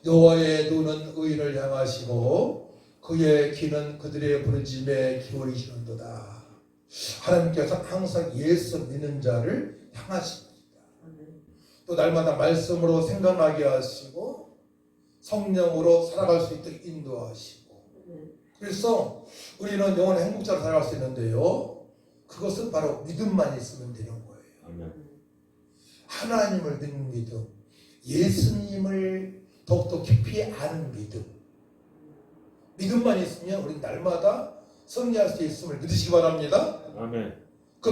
여호와의 눈은 의인을 향하시고 그의 귀는 그들의 부르짖음에 기울이시는도다. 하나님께서 항상 예수 믿는 자를 향하십니다. 또 날마다 말씀으로 생각나게 하시고 성령으로 살아갈 수 있도록 인도하시고, 그래서 우리는 영원의 행복자로 살아갈 수 있는데요, 그것은 바로 믿음만 있으면 되는 거예요. 하나님을 믿는 믿음, 예수님을 더욱더 깊이 아는 믿음만 있으면 우리는 날마다 승리할 수 있음을 믿으시기 바랍니다. 아멘. 그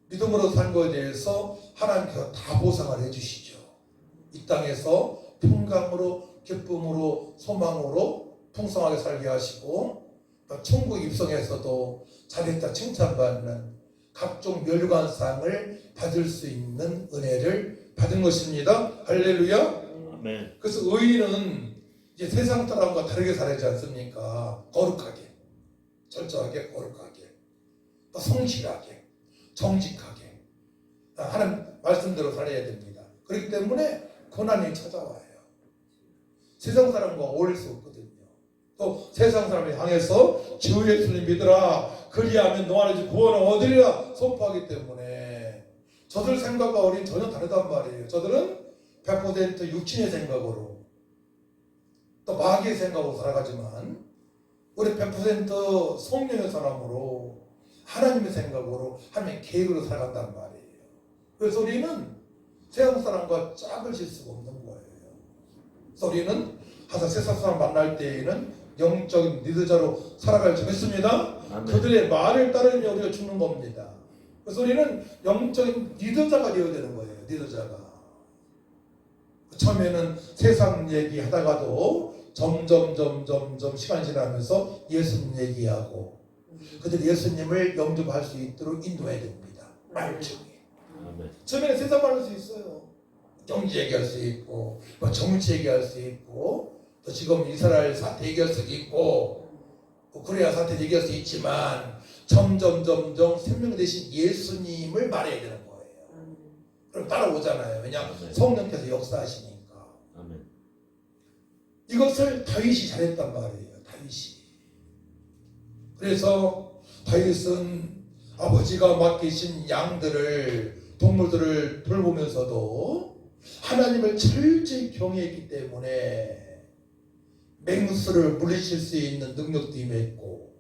믿음으로 산 것에 대해서 하나님께서 다 보상을 해주시죠. 이 땅에서 평강으로, 기쁨으로, 소망으로 풍성하게 살게 하시고, 천국 입성에서도 잘했다 칭찬받는 각종 멸관상을 받을 수 있는 은혜를 받은 것입니다. 할렐루야. 아멘. 그래서 의인은 이제 세상 사람과 다르게 살아야지 않습니까? 거룩하게, 철저하게, 거룩하게, 또 성실하게, 정직하게 하는 말씀대로 살아야 됩니다. 그렇기 때문에 고난이 찾아와요. 세상 사람과 어울릴 수 없거든요. 또 세상 사람을 향해서 주 예수님 믿으라, 그리하면 너 안에 구원을 얻으리라 선포하기 때문에 저들 생각과 우리는 전혀 다르단 말이에요. 저들은 100% 육신의 생각으로 또 마귀의 생각으로 살아가지만 우리 100% 성령의 사람으로 하나님의 생각으로 하나님의 계획으로 살아간단 말이에요. 그래서 우리는 세상 사람과 짝을 질 수가 없는 거예요. 그래서 우리는 항상 세상 사람 만날 때에는 영적인 리더자로 살아갈 정했습니다. 아멘. 그들의 말을 따르면 우리가 죽는 겁니다. 그래서 우리는 영적인 리더자가 되어야 되는 거예요. 리더자가. 처음에는 세상 얘기하다가도 점점 시간이 지나면서 예수님 얘기하고 그들 예수님을 영접할 수 있도록 인도해야 됩니다. 말 중에. 처음에는 세상 말할 수 있어요. 경제 얘기할 수 있고, 뭐 정치 얘기할 수 있고, 또 지금 이스라엘 사태 얘기할 수 있고, 코리아 사태 얘기할 수 있지만 점점 생명 대신 예수님을 말해야 되는 거예요. 그럼 따라오잖아요. 왜냐하면 성령께서 역사하시니까. 이것을 다윗이 잘했단 말이에요. 다윗이. 그래서 다윗은 아버지가 맡기신 양들을, 동물들을 돌보면서도 하나님을 철저히 경외했기 때문에 맹수를 물리칠 수 있는 능력도 임했고,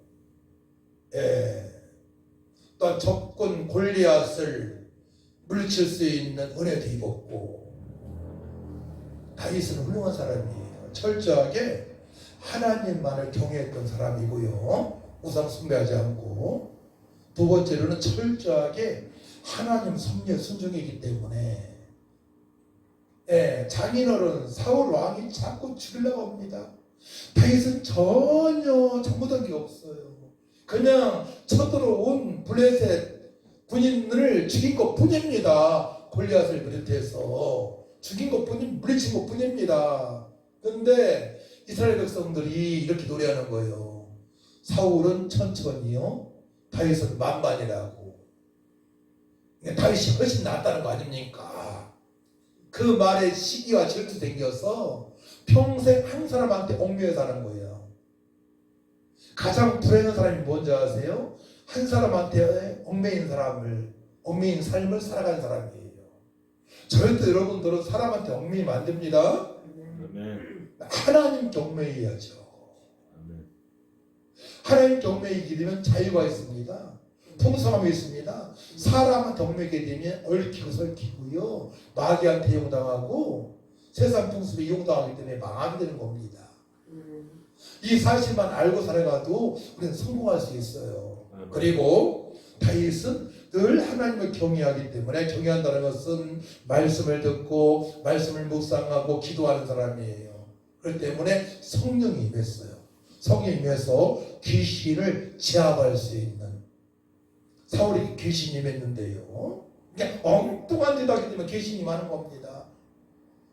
또 적군 골리앗을 물리칠 수 있는 은혜도 입었고, 다윗은 훌륭한 사람이에요. 철저하게 하나님만을 경외했던 사람이고요, 우상 숭배하지 않고, 두 번째로는 철저하게 하나님 섭리에 순종했기 때문에 장인어른 사울 왕이 자꾸 죽이려고 합니다. 다윗은 전혀 잘못한 게 없어요. 그냥 쳐들어온 블레셋 군인을 죽인 것 뿐입니다. 골리앗을 비롯해서 죽인 것 뿐입니다. 물리친 것 뿐입니다. 그런데 이스라엘 백성들이 이렇게 노래하는 거예요. 사울은 천천히요, 다윗은 만만이라고. 다윗이 훨씬 낫다는 거 아닙니까? 그 말에 시기와 질투 생겨서 평생 한 사람한테 얽매여 사는 거예요. 가장 불행한 사람이 뭔지 아세요? 한 사람한테 얽매인 삶을 살아가는 사람이에요. 절대 여러분들은 사람한테 얽매이면 안 됩니다. 하나님 얽매여야죠. 하나님 얽매이게 되면 자유가 있습니다. 풍성함이 있습니다. 사람한테 얽매이게 되면 얽히고 설키고요, 마귀한테 이용당하고 세상 풍습에 이용당하기 때문에 망하게 되는 겁니다. 이 사실만 알고 살아가도 우리는 성공할 수 있어요. 그리고 다윗은 늘 하나님을 경외하기 때문에, 경외한다는 것은 말씀을 듣고 말씀을 묵상하고 기도하는 사람이에요. 그렇기 때문에 성령이 임했어요. 성령이 임해서 귀신을 제압할 수 있는, 사울이 귀신이 임했는데요, 그냥 엉뚱한 짓 하기 때문에 귀신이 임하는 겁니다.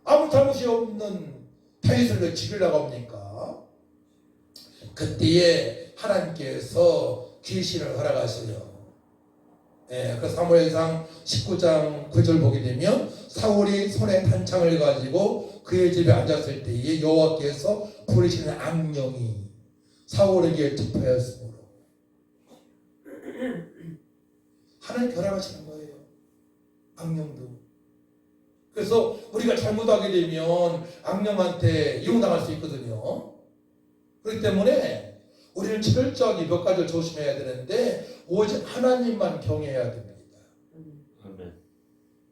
아무 잘못이 없는 다윗을 왜 죽이려고 합니까? 그때에 하나님께서 귀신을 허락하시려. 그래서 사무엘상 19장 9절 보게 되면 사울이 손에 단창을 가지고 그의 집에 앉았을 때에 여호와께서 부르시는 악령이 사울에게 접하였으므로 하나님 결함하시는 거예요. 악령도. 그래서 우리가 잘못하게 되면 악령한테 이용당할 수 있거든요. 그렇기 때문에 우리는 철저하게 몇 가지를 조심해야 되는데 오직 하나님만 경외해야 됩니다.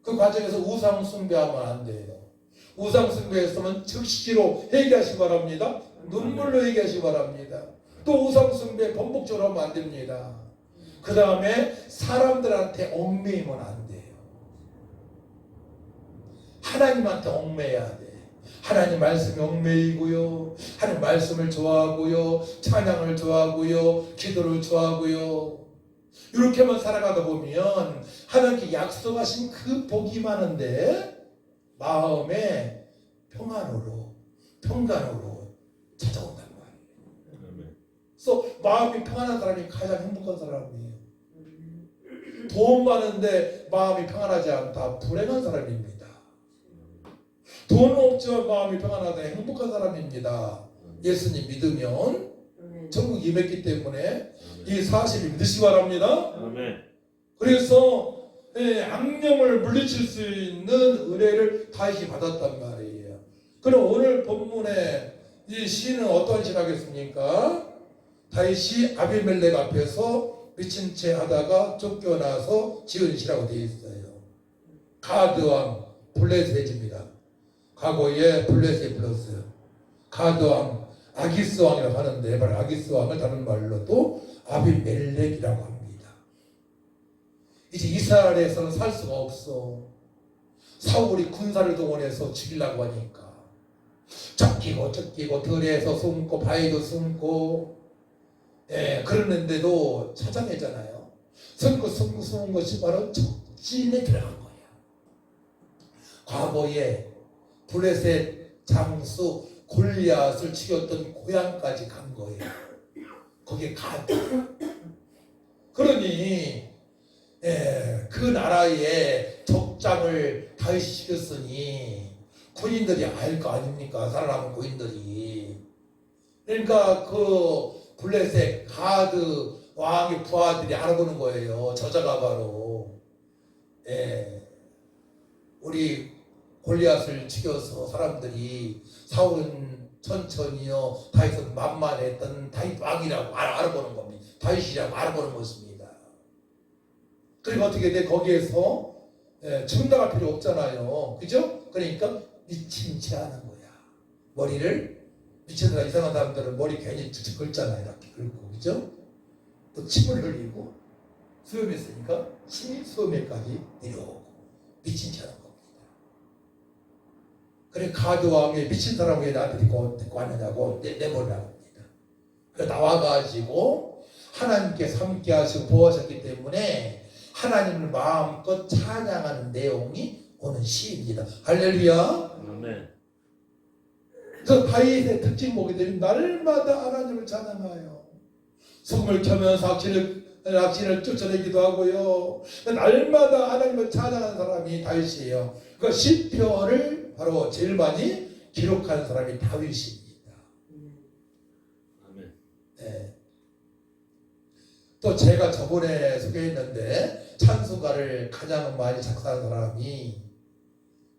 그 과정에서 우상 숭배하면 안 돼요. 우상 숭배했으면 즉시로 회개하시기 바랍니다. 눈물로 회개하시기 바랍니다. 또 우상 숭배 번복적으로 하면 안 됩니다. 그 다음에 사람들한테 얽매이면 안 돼요. 하나님한테 얽매여야 돼. 하나님 말씀에 얽매이고요. 하나님 말씀을 좋아하고요. 찬양을 좋아하고요. 기도를 좋아하고요. 이렇게만 살아가다 보면 하나님께 약속하신 그 복이 많은데 마음에 평안으로 찾아온다는 거예요. 그래서 마음이 평안한 사람이 가장 행복한 사람이에요. 돈 많은데 마음이 평안하지 않다 불행한 사람입니다. 돈 없지만 마음이 평안하다 행복한 사람입니다. 예수님 믿으면 천국 임했기 때문에 이 사실을 믿으시기 바랍니다. 그래서 악령을 물리칠 수 있는 은혜를 다윗이 받았단 말이에요. 그럼 오늘 본문에 이 시는 어떤 시를 하겠습니까? 다윗이 아비멜렉 앞에서 미친 채 하다가 쫓겨나서 지은 시라고 되어 있어요. 가드왕 블레셋입니다. 과거에 블레셋 불렀어요. 가드왕 아기스 왕이라고 하는데 바로 아기스 왕을 다른 말로도 아비멜렉이라고 합니다. 이제 이스라엘에서는 살 수가 없어. 사울이 군사를 동원해서 죽이려고 하니까 쫓기고 들에서 숨고 바위도 숨고 그러는데도 찾아내잖아요. 숨은 것이 바로 적진에 들어간 거예요. 과거에 블레셋 장수 골리앗을 죽였던 고향까지 간 거예요. 거기에 가드. 그러니 그 나라에 적장을 다윗이 시켰으니 군인들이 알 거 아닙니까? 살아남은 군인들이. 그러니까 그 블레셋 가드 왕의 부하들이 알아보는 거예요. 저자가 바로 우리 골리앗을 죽여서 사람들이 사울은 천천히요 다윗은 만만했던 다윗 왕이라고 알아보는 겁니다. 다윗이라고 알아보는 것입니다. 그리고 어떻게 돼? 거기에서 충당할 필요 없잖아요. 그죠? 그러니까 미친 채 하는 거야. 머리를 미친 사람 이상한 사람들은 머리 괜히 쭉쭉 긁잖아요. 이렇게 긁고 그죠? 또 침을 흘리고 수염했으니까 침이 수염에까지 내려오고 미친 채 하는 겁니다. 그래 가드 왕이 미친 사람 왜 나한테 데리고 왔느냐고 내버리라고 합니다. 그래 나와가지고 하나님께서 함께 하시고 보호하셨기 때문에 하나님을 마음껏 찬양하는 내용이 오는 시입니다. 할렐루야. 아멘. 그래서 다윗의 특징 보게 되면 날마다 하나님을 찬양해요. 숨을 켜면서 악신을 쫓아내기도 하고요. 날마다 하나님을 찬양하는 사람이 다윗이에요. 그 시편을 바로 제일 많이 기록한 사람이 다윗입니다. 아멘. 네. 또 제가 저번에 소개했는데 찬송가를 가장 많이 작사한 사람이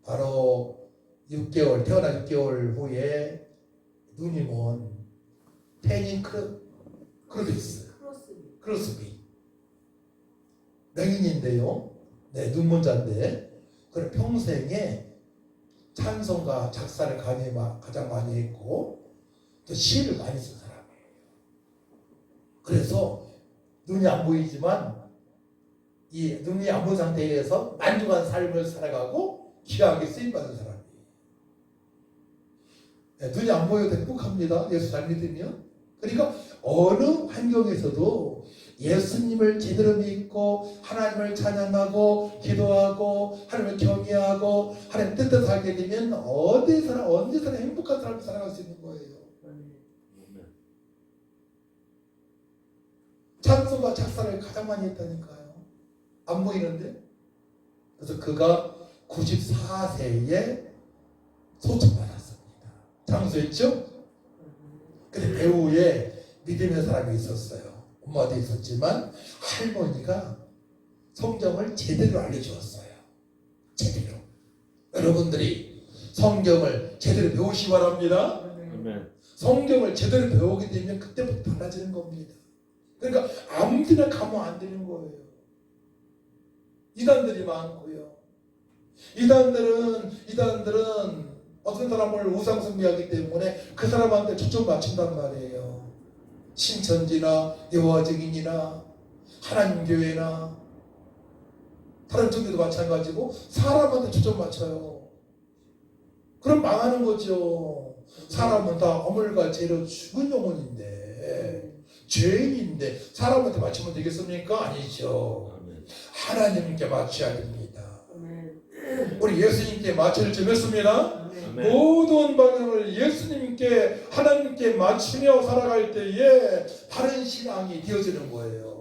바로 6개월 태어난 6개월 후에 눈이 먼 페닌 크로스비 명인인데요. 네, 눈먼자인데 그래 평생에 찬송가 작사를 가장 많이 했고 또 시를 많이 쓴 사람이에요. 그래서 눈이 안 보이지만 이 눈이 안 보는 상태에서 만족한 삶을 살아가고 귀하게 쓰임받은 사람이에요. 네, 눈이 안 보여도 행복합니다. 예수 잘 믿으면. 그러니까 어느 환경에서도 예수님을 제대로 믿고 하나님을 찬양하고 기도하고 하나님을 경외하고 하나님 뜻대로 살게 되면 언제서나 행복한 삶을 살아갈 수 있는 거예요. 찬송가 작사를 가장 많이 했다니까요. 안 보이는데. 그래서 그가 94세에 소천받았습니다. 장수했죠? 근데 배후에 믿음의 사람이 있었어요. 엄마도 있었지만 할머니가 성경을 제대로 알려주었어요. 제대로. 여러분들이 성경을 제대로 배우시기 바랍니다. 아멘. 성경을 제대로 배우게 되면 그때부터 달라지는 겁니다. 그러니까 아무데나 가면 안 되는 거예요. 이단들이 많고요. 이단들은 어떤 사람을 우상숭배하기 때문에 그 사람한테 초점 맞춘단 말이에요. 신천지나 여호와 증인이나 하나님 교회나 다른 종교도 마찬가지고 사람한테 초점 맞춰요. 그럼 망하는 거죠. 사람은 다 어물과 죄로 죽은 영혼인데 죄인인데 사람한테 맞추면 되겠습니까? 아니죠. 아멘. 하나님께 맞춰야 됩니다. 아멘. 우리 예수님께 맞춰를 좀 했습니다. 아멘. 모든 방향을 예수님께 하나님께 맞추며 살아갈 때에 바른 신앙이 되어지는 거예요.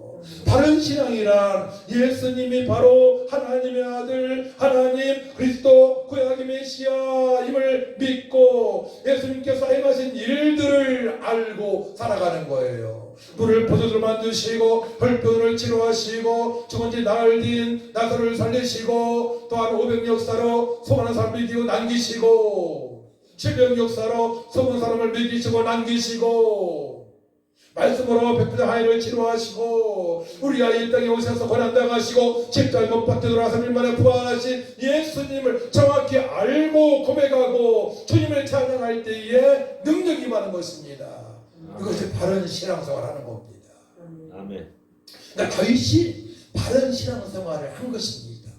바른 신앙이란 예수님이 바로 하나님의 아들 하나님 그리스도 구약의 메시아임을 믿고 예수님께서 행하신 일들을 알고 살아가는 거예요. 물을 포도주로 만드시고 혈병을 치료하시고 죽은 지 나흘 뒤인 나사로를 살리시고 또한 500 역사로 소망한 사람을 이기고 남기시고 700 역사로 속은 사람을 먹이시고 남기시고 말씀으로 백부장 하인을 치료하시고 우리 아이 이 땅에 오셔서 고난당하시고 십자가에 못 박혀 돌아서 3일 만에 부활하신 예수님을 정확히 알고 고백하고 주님을 찬양할 때에 능력이 많은 것입니다. 이것이 바른 신앙생활을 하는 겁니다. 아멘. 그러니까 다윗이 바른 신앙생활을 한 것입니다.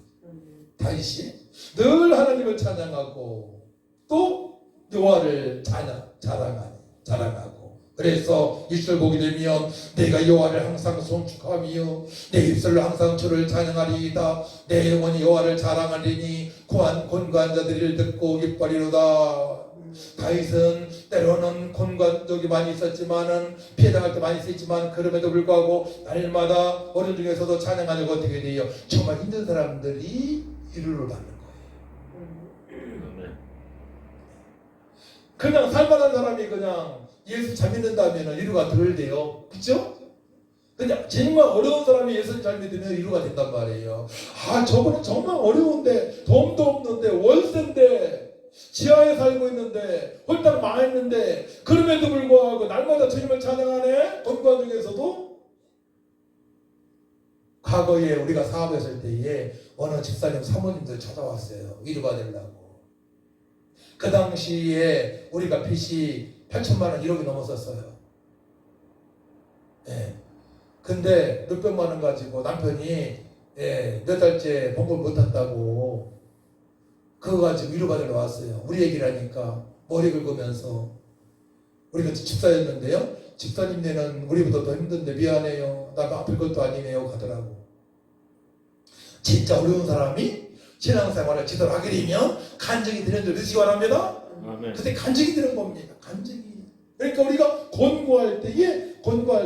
다윗이 늘 하나님을 찬양하고 또 여호와를 자랑하고 그래서 1절 보게 되면 내가 여호와를 항상 송축하며 내 입술로 항상 주를 찬양하리이다. 내 영혼이 여호와를 자랑하리니 곤고한 자들을 듣고 기뻐하리로다. 다윗은 때로는 곤고한 적이 많이 있었지만은 피해당할 때 많이 있었지만 그럼에도 불구하고 날마다 어른 중에서도 찬양하려고 어떻게 돼요? 정말 힘든 사람들이 위로를 받는 거예요. 아멘. 그냥 살만한 사람이 그냥 예수 잘 믿는다면 위로가 덜 돼요. 그렇죠? 근데 정말 어려운 사람이 예수 잘 믿으면 위로가 된단 말이에요. 아, 저분은 정말 어려운데 돈도 없는데 월세인데 지하에 살고 있는데 홀딱 망했는데 그럼에도 불구하고 날마다 주님을 찬양하네. 건강 중에서도 과거에 우리가 사업했을 때에 어느 집사님 사모님들 찾아왔어요. 위로받으려고. 그 당시에 우리가 빚이 8천만 원 1억이 넘었었어요. 예. 근데 몇백만 원 가지고 남편이 몇 달째 봉급을 못 탔다고 그거 가지고 위로받으러 왔어요. 우리 얘기를 하니까 머리 긁으면서 우리가 집사였는데요. 집사님네는 우리보다 더 힘든데 미안해요. 나 아플 것도 아니네요. 가더라고. 진짜 어려운 사람이 신앙생활을 제대로 하게 되면 간증이 되는 줄 믿으시기 바랍니다. 아멘. 그때 간증이 되는 겁니다. 간증이. 그러니까 우리가 권고할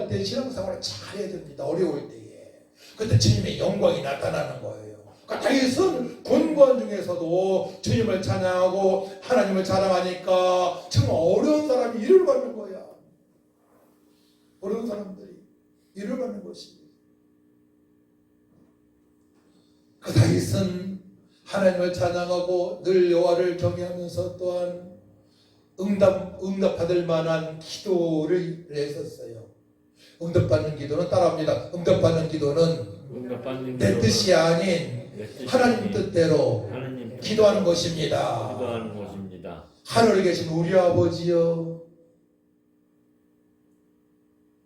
때 신앙생활을 잘 해야 됩니다. 어려울 때에. 그때 주님의 영광이 나타나는 거예요. 그러니까 다윗은 권고한 중에서도 주님을 찬양하고 하나님을 자랑하니까 정말 어려운 사람이 위로를 받는 거야. 어려운 사람들이 위로를 받는 것입니다. 그 다윗은 하나님을 찬양하고 늘 여호와를 경외하면서 또한 응답받을 만한 기도를 했었어요. 응답받는 기도는 따라합니다. 응답받는 기도는 내 뜻이 아닌 하나님 뜻대로 기도하는 것입니다. 기도하는 것입니다. 하늘에 계신 우리 아버지여.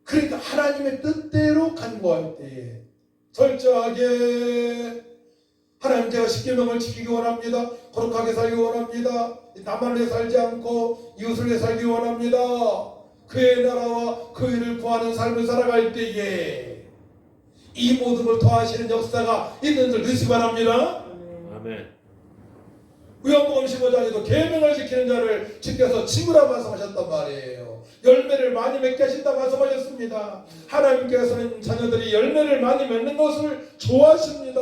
그러니까 하나님의 뜻대로 간구할 때에 철저하게 하나님 제가 십계명을 지키기 원합니다. 거룩하게 살기 원합니다. 나만을 위해 살지 않고 이웃을 위해 살기 원합니다. 그의 나라와 그 일을 구하는 삶을 살아갈 때에 이 모든 걸 더하시는 역사가 있는 줄 믿으시기 바랍니다. 아멘. 요한복음 15장에도 계명을 지키는 자를 주께서 친구라 말씀하셨단 말이에요. 열매를 많이 맺게 하신다 말씀하셨습니다. 하나님께서는 자녀들이 열매를 많이 맺는 것을 좋아하십니다.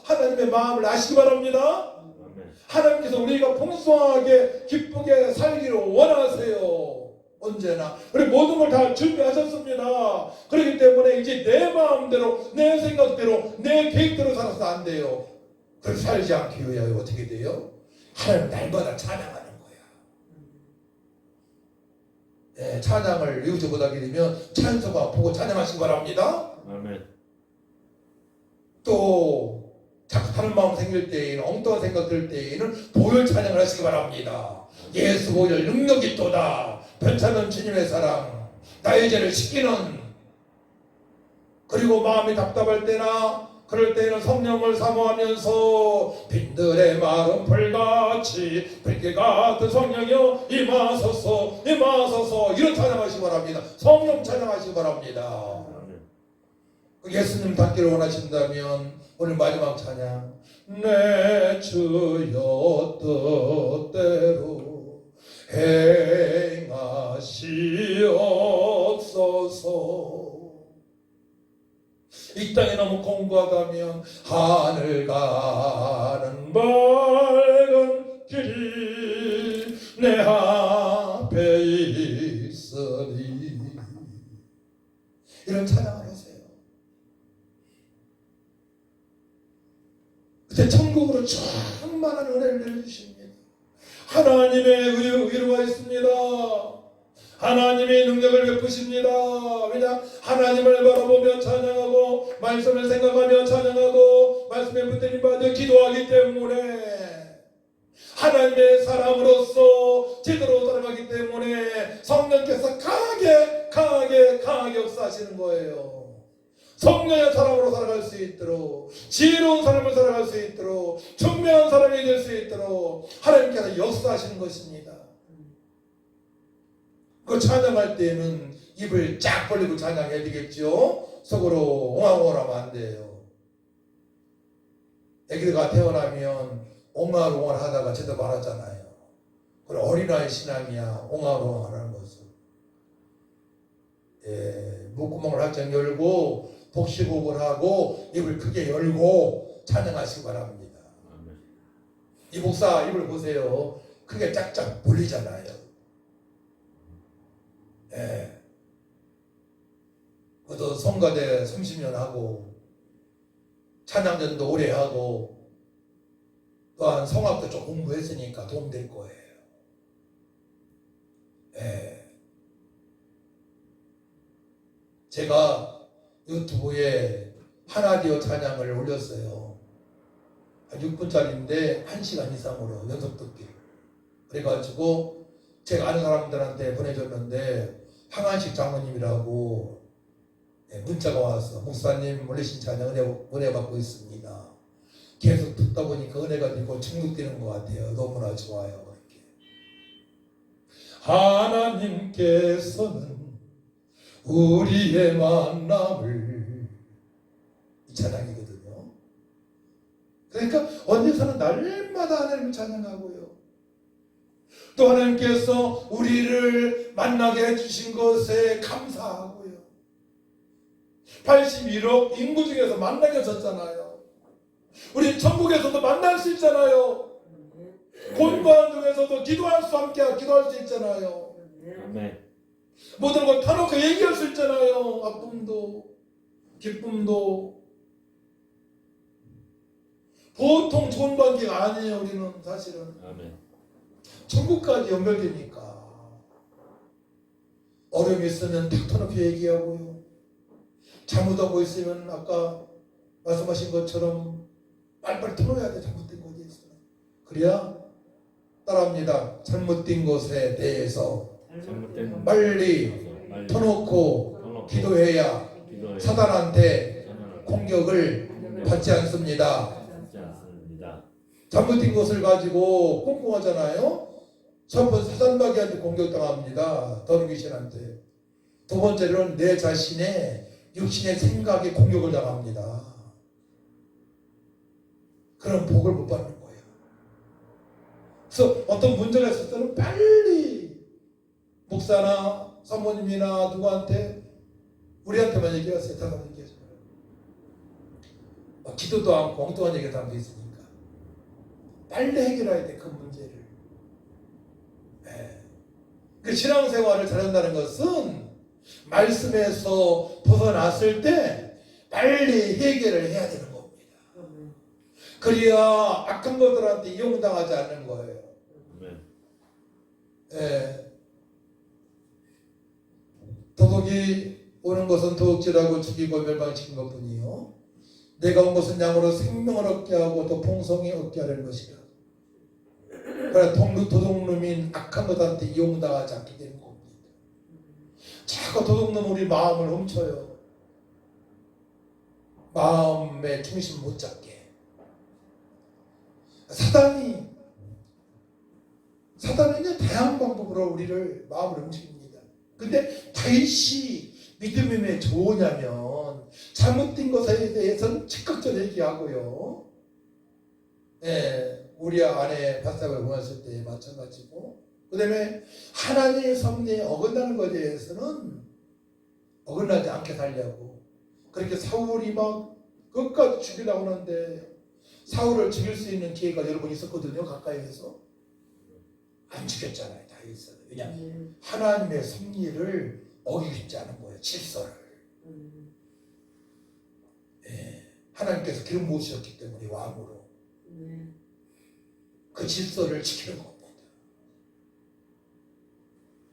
하나님의 마음을 아시기 바랍니다. 아멘. 하나님께서 우리가 풍성하게 기쁘게 살기를 원하세요. 언제나 우리 모든 걸 다 준비하셨습니다. 그렇기 때문에 이제 내 마음대로 내 생각대로 내 계획대로 살아서 안 돼요. 그렇게 살지 않기 위하여 어떻게 돼요? 하나님 날마다 찬양하는 거야. 네, 찬양을 외우지 못하게 되면 찬송가 보고 찬양하시기 바랍니다. 아멘. 또 다른 마음 생길 때에는 엉뚱한 생각 들 때에는 보혈 찬양을 하시기 바랍니다. 예수 보혈 능력이 또다. 편찮은 주님의 사랑 나의 죄를 씻기는. 그리고 마음이 답답할 때나 그럴 때는 성령을 사모하면서 빈들의 마른 불같이 불길 같은 성령이여 임하소서 임하소서 이런 찬양하시기 바랍니다. 성령 찬양하시기 바랍니다. 예수님 닮기를 원하신다면 오늘 마지막 찬양 내 주여 뜻대로 행하시옵소서. 이 땅에 너무 공부하다면 하늘 가는 밝은 길이 내 앞에 있으리. 이런 찬양을 하세요. 그때 천국으로 충만한 은혜를 내려주십니다. 하나님의 의로가 있습니다. 하나님의 능력을 베푸십니다. 왜냐? 하나님을 바라보며 찬양하고 말씀을 생각하며 찬양하고 말씀에 붙들림 받아 기도하기 때문에 하나님의 사람으로서 제대로 살아가기 때문에 성령께서 강하게 역사하시는 거예요. 성령의 사람으로 살아갈 수 있도록 지혜로운 사람을 살아갈 수 있도록 청명한 사람이 될 수 있도록 하나님께서 역사하시는 것입니다. 그 찬양할 때는 입을 쫙 벌리고 찬양해야 되겠죠. 속으로 옹알옹알하면 안 돼요. 애기가 태어나면 옹알옹알 하다가 제대로 말하잖아요. 그럼 어린아이 신앙이야. 옹알옹알 하는 것은. 목구멍을 활짝 열고 복식호흡을 하고 입을 크게 열고 찬양하시기 바랍니다. 이 목사 입을 보세요. 크게 짝짝 벌리잖아요. 그것도 성가대 30년 하고 찬양전도 오래 하고 또한 성악도 좀 공부했으니까 도움될 거예요. 제가 유튜브에 하나디오 찬양을 올렸어요. 한 6분짜리인데 1시간 이상으로 연속 듣기를. 그래가지고 제가 아는 사람들한테 보내줬는데 황한식 장로님이라고 문자가 와서 목사님 올리신 찬양 은혜 받고 있습니다. 계속 듣다 보니까 은혜가 되고 중독되는 것 같아요. 너무나 좋아요. 그렇게. 하나님께서는 우리의 만남을 이 찬양이거든요. 그러니까 언제서는 날마다 하나님을 찬양하고요. 또 하나님께서 우리를 만나게 해주신 것에 감사하고요. 81억 인구 중에서 만나게 하셨잖아요. 우리 천국에서도 만날 수 있잖아요. 곤고한 중에서도 기도할 수 있잖아요. 아멘. 모든 걸 터놓고 얘기할 수 있잖아요. 아픔도 기쁨도. 보통 좋은 관계가 아니에요. 우리는 사실은. 아멘. 천국까지 연결되니까 어려움이 있으면 탁 터놓고 얘기하고요. 잘못하고 있으면 아까 말씀하신 것처럼 빨리빨리 터놓아야 돼. 잘못된 것이 있으면. 그래야 따라합니다. 잘못된 것에 대해서 빨리 터놓고 기도해야 사단한테 공격을 받지 않습니다. 잘못된 것을 가지고 꽁꽁하잖아요. 첫 번째 사단마귀한테 공격당합니다. 더러운 귀신한테. 두 번째로는 내 자신의 육신의 생각에 공격을 당합니다. 그런 복을 못 받는 거예요. 그래서 어떤 문제가 있을 때는 빨리 목사나 사모님이나 누구한테 우리한테만 얘기하세요. 다른 얘기하지 말아요. 기도도 않고 엉뚱한 얘기도 하는 게 있으니까 빨리 해결해야 돼, 그 문제를. 예. 그 신앙생활을 잘한다는 것은 말씀에서 벗어났을 때 빨리 해결을 해야 되는 겁니다. 그래야 악한 것들한테 이용당하지 않는 거예요. 예. 도둑이 오는 것은 도둑질하고 죽이고 멸망시킨 것뿐이요 내가 온 것은 양으로 생명을 얻게 하고 또 풍성히 얻게 하려는 것이라. 그러나 도둑놈인 악한 것한테 이용당하지 않게 되는 겁니다. 자꾸 도둑놈 우리 마음을 훔쳐요. 마음의 중심을 못 잡게. 사단은 다양한 방법으로 우리를 마음을 움직입니다. 근데 다윗이 믿음이 좋으냐면 잘못된 것에 대해서는 즉각적으로 얘기하고요. 예, 우리 아내 바싹을 보았을 때 마찬가지고, 그 다음에 하나님의 섭리에 어긋나는 것에 대해서는 어긋나지 않게 살려고. 그렇게 사울이 막 끝까지 죽이려고 하는데 사울을 죽일 수 있는 기회가 여러 번 있었거든요. 가까이에서. 안 죽였잖아요. 다윗은. 왜냐하면 하나님의 섭리를 어기고 싶지 않은 거예요. 질서를. 예, 하나님께서 기름 부으셨기 때문에 왕으로 그 질서를 지키는 겁니다.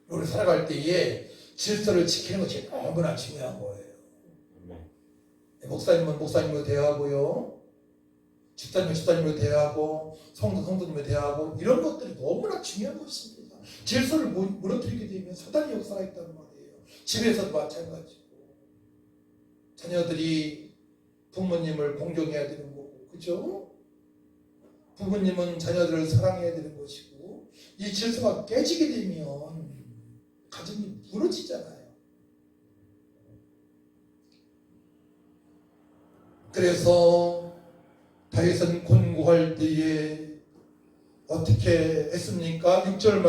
우리 살아갈 때에 질서를 지키는 것이 너무나 중요한 거예요. 목사님은 목사님으로 대하고요, 집사님은 집사님으로 대하고, 성도님으로 대하고, 이런 것들이 너무나 중요한 것입니다. 질서를 무너뜨리게 되면 사단의 역사가 있다는 말이에요. 집에서도 마찬가지고, 자녀들이 부모님을 공경해야 되는 거고, 그죠? 부모님은 자녀들을 사랑해야 되는 것이고, 이 질서가 깨지게 되면 가정이 무너지잖아요. 그래서 다윗은 권고할 때에 어떻게 했습니까? 6절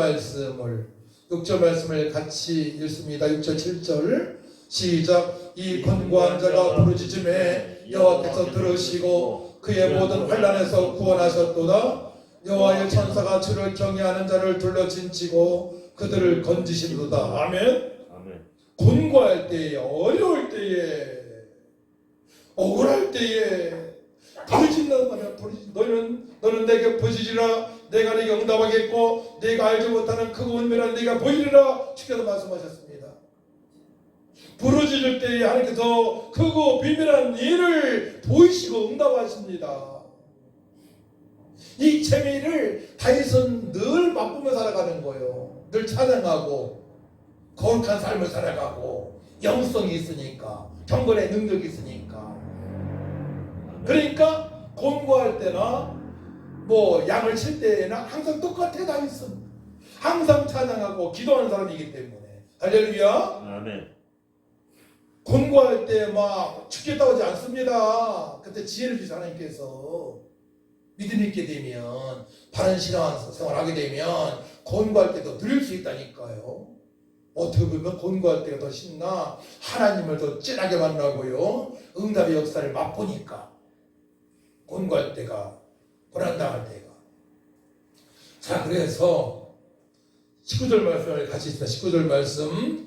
말씀을 같이 읽습니다. 6절 7절 시작. 이 권고한 자가 부르짖음에 여호와께서 들으시고 그의 모든 환난에서 구원하셨도다. 여호와의 천사가 주를 경외하는 자를 둘러진치고 그들을 건지신도다. 아멘. 권고할 때에, 어려울 때에, 억울할 때에 부르짖는단 말이야. 너는 내게 부르짖으라. 내가 네게 응답하겠고 네가 알지 못하는 크고 은밀한 네가 보이리라. 주께서 말씀하셨습니다. 부르짖을 때에 하나님께서 크고 비밀한 일을 보이시고 응답하십니다. 이 재미를 다윗은 늘 맛보며 살아가는 거예요. 늘 찬양하고 거룩한 삶을 살아가고, 영성이 있으니까, 경건의 능력이 있으니까. 그러니까 권고할 때나 뭐 양을 칠 때나 항상 똑같아. 다윗은 항상 찬양하고 기도하는 사람이기 때문에. 할렐루야. 아멘. 권고할 때 막 죽겠다고 하지 않습니다. 그때 지혜를 주시 하나님께서. 믿음이 있게 되면, 바른 신앙생활 하게 되면 권고할 때도 누릴 수 있다니까요. 어떻게 보면 권고할 때가 더 신나. 하나님을 더 진하게 만나고요, 응답의 역사를 맛보니까. 권고할 때가, 고난당할 때가. 자, 그래서 19절 말씀을 같이 있습니다.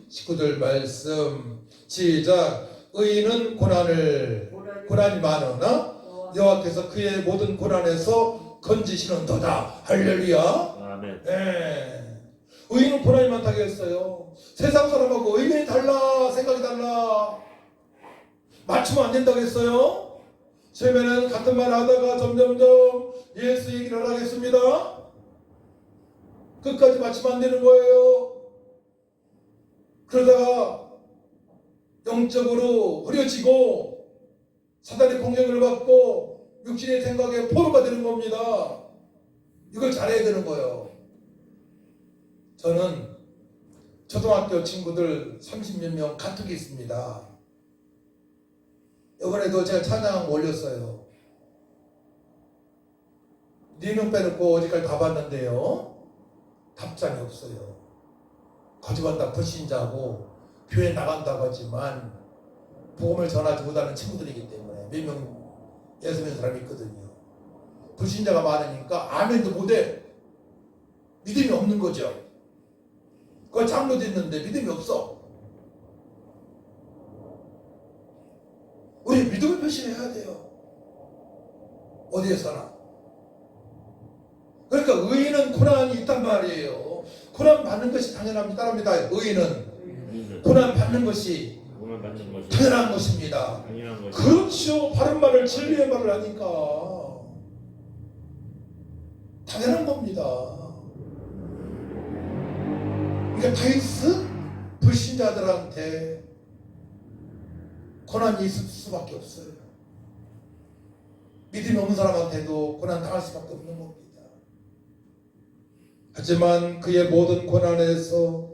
19절 말씀 시작. 의인은 고난이 많으나 여호와께서 그의 모든 고난에서 건지시는도다. 할렐루야. 아멘. 네. 의인은 고난이 많다고 했어요. 세상 사람하고 의견이 달라, 생각이 달라, 맞추면 안 된다고 했어요. 처음에는 같은 말 하다가 점점점 예수 얘기를 하겠습니다. 끝까지 맞추면 안 되는 거예요. 그러다가 영적으로 흐려지고 사단의 공격을 받고 육신의 생각에 포로가 되는 겁니다. 이걸 잘해야 되는 거예요. 저는 초등학교 친구들 30몇 명 카톡이 있습니다. 이번에도 제가 찬양 올렸어요. 4명 빼놓고 어디까지 다 봤는데요, 답장이 없어요. 거짓말다 불신자고 교회 나간다고 하지만 복음을 전하지 못하는 친구들이기 때문에 몇 명 예수님 사람이 있거든요. 불신자가 많으니까 아멘도 못해. 믿음이 없는 거죠. 그거 장로도 있는데 믿음이 없어. 우리 믿음을 표시해야 돼요. 어디에서나. 그러니까 의인은 고난이 있단 말이에요. 고난 받는 것이 당연합니다. 의인은 고난 받는 것이 오늘 받는 것이 당연한 것입니다. 당연한 것이 그렇죠. 바른 말을 진리의 말을 하니까 당연한 겁니다. 그러니까 다이스 불신자들한테 고난이 있을 수밖에 없어요. 믿음이 없는 사람한테도 고난 당할 수밖에 없는 겁니다. 하지만 그의 모든 고난에서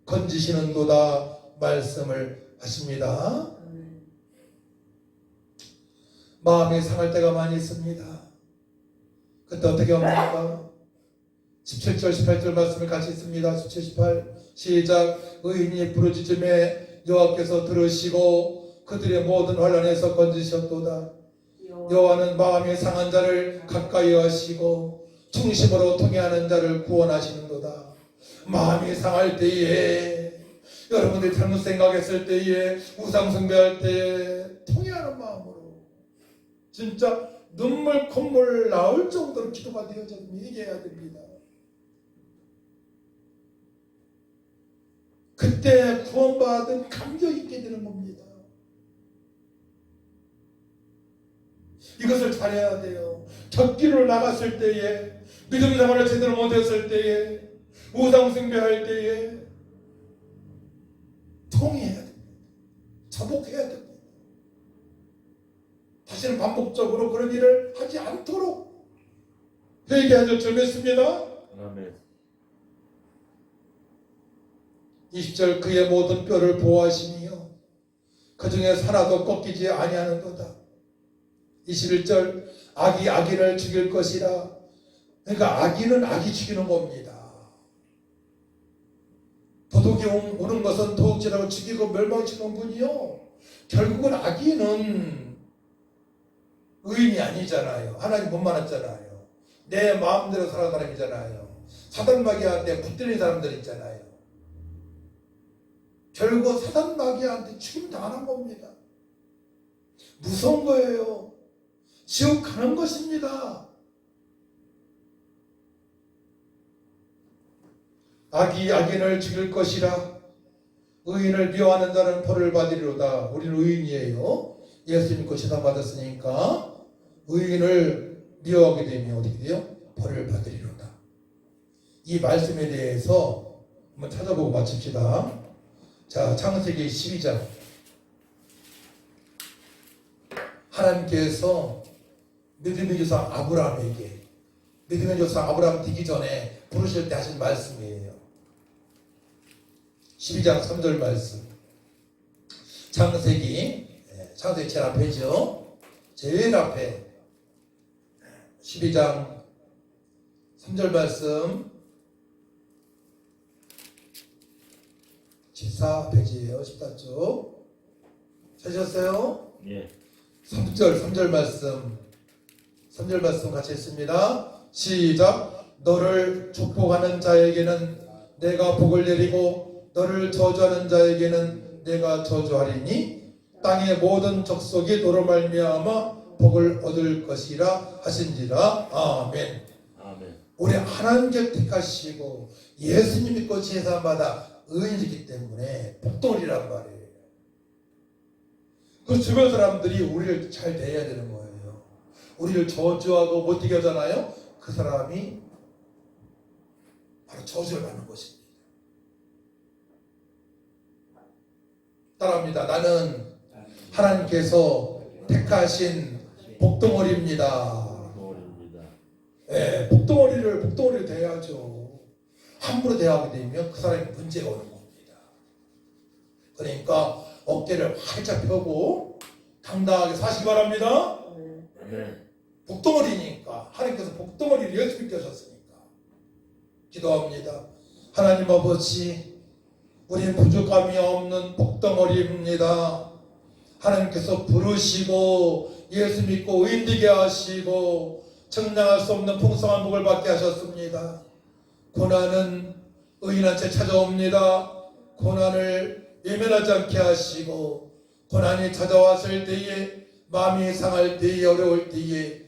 건지시는도다 말씀을 하십니다. 마음이 상할 때가 많이 있습니다. 그때 어떻게 합니까? 17절 18절 말씀을 같이 있습니다. 17, 18 시작. 의인이 부르짖음에 여호와께서 들으시고 그들의 모든 환난에서 건지셨도다. 여호와는 마음이 상한 자를 가까이 하시고 중심으로 통해하는 자를 구원하시는도다. 마음이 상할 때에, 여러분들이 잘못 생각했을 때에, 우상 숭배할 때에 통해하는 마음으로 진짜 눈물 콧물 나올 정도로 기도가 되어져 얘기해야 됩니다. 그때 구원받은 감격이 있게 되는 겁니다. 이것을 잘해야 돼요. 격기로 나갔을 때에, 믿음 생활을 제대로 못했을 때에, 우상 숭배할 때에 통해야 됩니다. 자복해야 됩니다. 다시는 반복적으로 그런 일을 하지 않도록 회개하여 주겠습니다. 아멘. 20절 그의 모든 뼈를 보호하시며 그 중에 하나도 꺾이지 아니하는도다. 21절 악이 악인을 죽일 것이라. 그러니까 악인은 악이 죽이는 겁니다. 도둑이 오는 것은 도둑질하고 죽이고 멸망시키는 분이요. 결국은 악인은 의인이 아니잖아요. 하나님 못 만났잖아요. 내 마음대로 살아가는 사람이잖아요. 사단마귀한테 붙들린 사람들 있잖아요. 결국 사단마귀한테 죽임 당하는 겁니다. 무서운 거예요. 지옥 가는 것입니다. 악이 악인을 죽일 것이라. 의인을 미워하는 자는 벌을 받으리로다. 우리는 의인이에요. 예수 믿고 시단 받았으니까 의인을 미워하게 되면 어떻게 돼요? 벌을 받으리로다. 이 말씀에 대해서 한번 찾아보고 마칩시다. 자, 창세기 12장. 하나님께서 믿음의 조상 아브라함에게, 믿음의 조상 아브라함 되기 전에 부르실 때 하신 말씀이에요. 12장 3절 말씀. 창세기 제일 앞에죠. 제일 앞에 12장 3절 말씀. 14페이지예요. 14쪽. 찾으셨어요? 예. 3절 말씀. 3절 말씀 같이 했습니다. 시작. 너를 축복하는 자에게는 내가 복을 내리고 너를 저주하는 자에게는 내가 저주하리니 땅의 모든 족속이 너로 말미암아 복을 얻을 것이라 하신지라. 아멘. 아멘. 우리 하나님께 택하시고 예수님 믿고 제사마다 의인이기 때문에 복덩어리란 말이에요. 그 주변 사람들이 우리를 잘 대해야 되는 거예요. 우리를 저주하고 못되게 하잖아요. 그 사람이 바로 저주를 받는 것입니다. 따라합니다. 나는 하나님께서 택하신 복덩어리입니다. 예, 복덩어리를 대해야죠. 함부로 대하게 되면 그 사람이 문제가 오는 겁니다. 그러니까 어깨를 활짝 펴고 당당하게 사시기 바랍니다. 네. 복덩어리니까 하나님께서 복덩어리를 예수 믿게 하셨으니까 기도합니다. 하나님 아버지, 우리는 부족함이 없는 복덩어리입니다. 하나님께서 부르시고 예수 믿고 의인되게 하시고 증량할 수 없는 풍성한 복을 받게 하셨습니다. 고난은 의인한테 찾아옵니다. 고난을 외면하지 않게 하시고 고난이 찾아왔을 때에 마음이 상할 때에 어려울 때에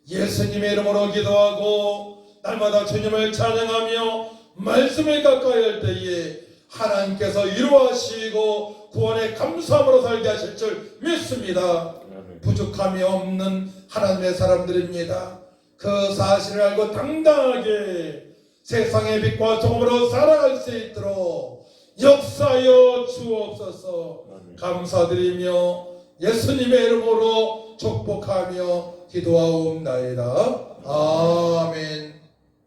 예수님의 이름으로 기도하고 날마다 주님을 찬양하며 말씀을 가까이 할 때에 하나님께서 이루하시고 구원에 감사함으로 살게 하실 줄 믿습니다. 아멘. 부족함이 없는 하나님의 사람들입니다. 그 사실을 알고 당당하게 세상의 빛과 소금으로 살아갈 수 있도록 역사하여 주옵소서. 아멘. 감사드리며 예수님의 이름으로 축복하며 기도하옵나이다. 아멘.